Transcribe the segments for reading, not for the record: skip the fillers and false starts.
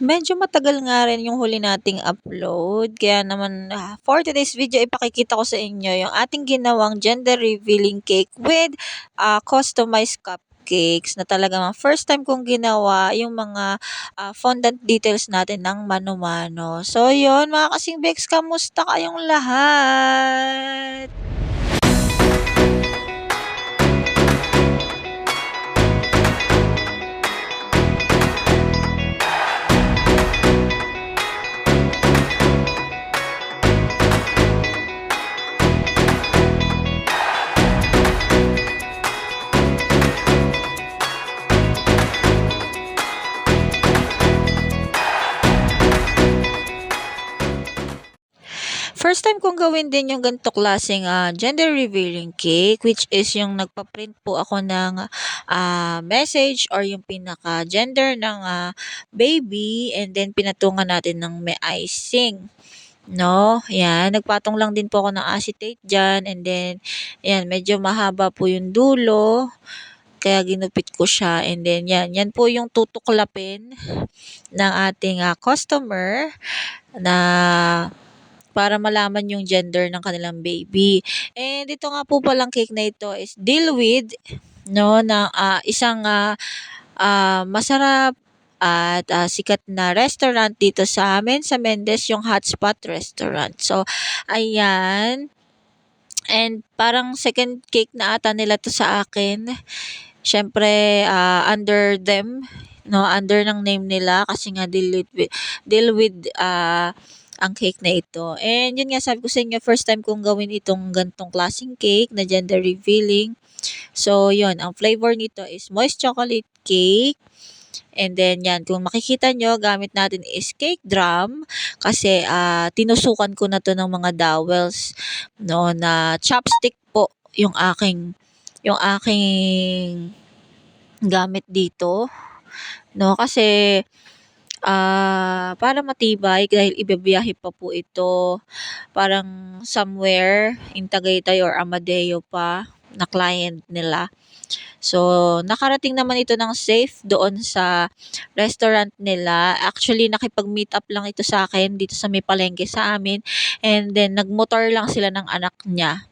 Medyo matagal nga rin yung huli nating upload, kaya naman, for today's video ipakikita ko sa inyo yung ating ginawang gender revealing cake with, customized cupcakes na talagang first time kong ginawa yung mga, fondant details natin ng mano-mano. So yun mga kasingbex, kamusta kayong lahat? First time kong gawin din yung ganito klaseng, gender revealing cake, which is yung nagpa-print po ako ng, message or yung pinaka-gender ng, baby, and then pinatungan natin ng may icing. 'No, 'yan. Nagpatong lang din po ako ng acetate diyan, and then ayan, medyo mahaba po yung dulo, kaya ginupit ko siya, and then 'yan, 'yan po yung tutuklapin ng ating, customer na para malaman yung gender ng kanilang baby. And ito nga po palang cake na ito is deal with 'no, na, isang, masarap at, sikat na restaurant dito sa amin sa Mendez, yung Hotspot Restaurant. So ayan, and parang second cake na ata nila 'to sa akin. Siyempre, under them 'no, under ng name nila kasi nga deal with ang cake na ito. And yun nga, sabi ko sa inyo, first time kong gawin itong ganitong klaseng cake na gender revealing. So yun, ang flavor nito is moist chocolate cake. And then yan, kung makikita nyo, gamit natin is cake drum kasi tinusukan ko na to ng mga dowels, no, na chopstick po yung aking gamit dito, no, kasi para matibay dahil ibibiyahe pa po ito parang somewhere in Tagaytay or Amadeo pa na client nila. So, nakarating naman ito ng safe doon sa restaurant nila. Actually, nakipag-meet up lang ito sa akin dito sa may palengke sa amin, and then nagmotor lang sila ng anak niya,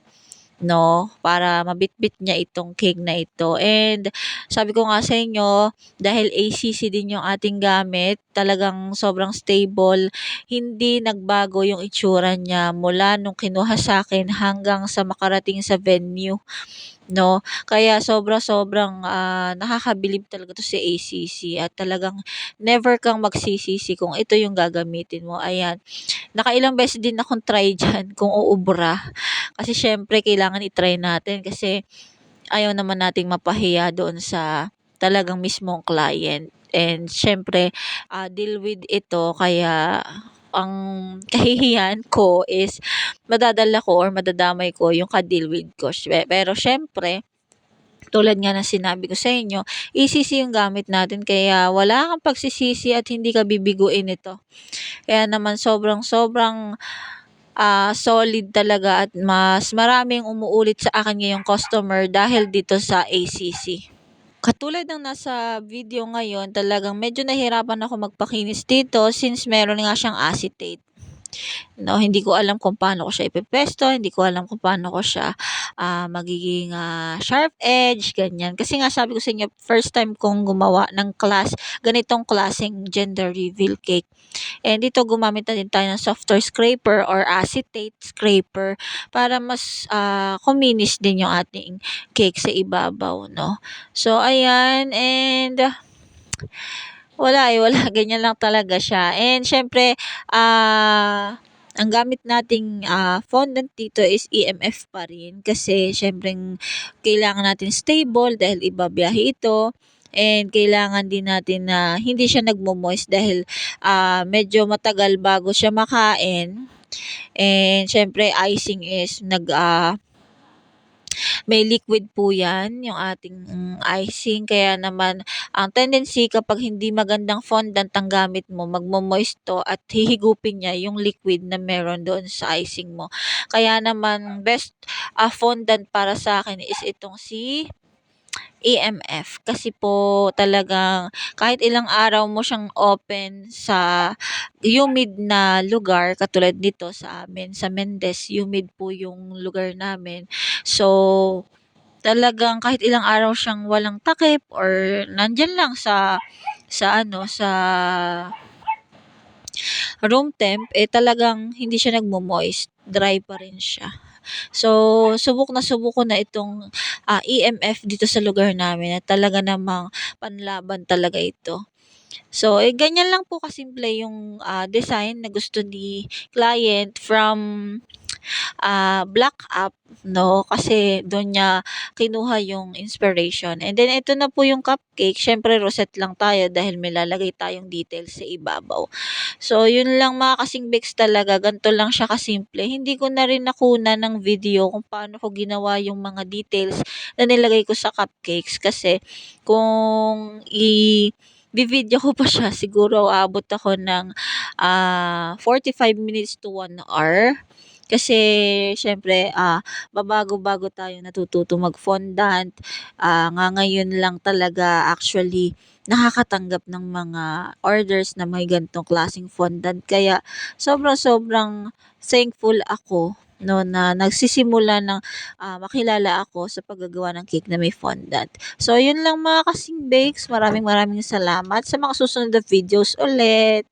'no, para mabitbit niya itong cake na ito. And sabi ko nga sa inyo, dahil ACC din yung ating gamit, talagang sobrang stable, hindi nagbago yung itsura niya mula nung kinuha sa akin hanggang sa makarating sa venue, 'no. Kaya sobrang, nakakabilib talaga 'to si ACC, at talagang never kang magsisisi kung ito yung gagamitin mo, ayan. Nakailang beses din akong try diyan kung uubra. Kasi siyempre kailangan i-try natin kasi ayaw naman nating mapahiya doon sa talagang mismong client. And siyempre, deal with ito, kaya ang kahihiyan ko is madadala ko or madadamay ko yung ka-deal with ko. Pero siyempre, tulad nga ng sinabi ko sa inyo, ECC yung gamit natin, kaya wala kang pagsisisi at hindi ka bibiguin nito. Kaya naman sobrang-sobrang, solid talaga, at mas maraming umuulit sa akin ngayong customer dahil dito sa ACC. Katulad ng nasa video ngayon, talagang medyo nahirapan ako magpakinis dito since meron nga siyang acetate. No, hindi ko alam kung paano ko siya ipepesto, hindi ko alam kung paano ko siya, magiging, sharp edge, ganyan. Kasi nga sabi ko sa inyo, first time kong gumawa ng ganitong klaseng gender reveal cake. And dito gumamit na din tayo ng softer scraper or acetate scraper para mas, kuminis din yung ating cake sa ibabaw, no. So ayan, and wala, wala, ganyan lang talaga siya. And siyempre, ang gamit nating, fondant dito is EMF pa rin kasi siyempre kailangan natin stable dahil ibabiyahe ito, and kailangan din natin na hindi siya nagmo-moist dahil, medyo matagal bago siya makain. And siyempre icing is may liquid po 'yan, yung ating icing, kaya naman ang tendency kapag hindi magandang fondant ang gamit mo, magmo-moist 'to at hihigupin niya yung liquid na meron doon sa icing mo. Kaya naman best, fondant para sa akin is itong si EMF. Kasi po talagang kahit ilang araw mo siyang open sa humid na lugar, katulad dito sa amin, sa Mendez, humid po yung lugar namin. So, talagang kahit ilang araw siyang walang takip or nandiyan lang sa room temp, eh talagang hindi siya nagmo-moist, dry pa rin siya. So, subok na subok ko na itong EMF dito sa lugar namin at talaga namang panlaban talaga ito. So, ganyan lang po kasimple yung design na gusto ni client from Black App, 'no, kasi dun niya kinuha yung inspiration. And then ito na po yung cupcake, siyempre rosette lang tayo dahil may lalagay tayong details sa ibabaw. So, yun lang mga kasing bakes talaga, ganito lang siya kasimple. Hindi ko na rin nakunan ng video kung paano ko ginawa yung mga details na nilagay ko sa cupcakes kasi kung video ko pa siya siguro aabot ako ng 45 minutes to 1 hour. Kasi siyempre, babago-bago tayo natututo mag-fondant. Ngayon lang talaga actually nakakatanggap ng mga orders na may ganitong klaseng fondant. Kaya sobrang-sobrang thankful ako 'no, na nagsisimula ng makilala ako sa paggagawa ng cake na may fondant. So, yun lang mga kasing bakes. Maraming maraming salamat sa mga susunod na videos ulit.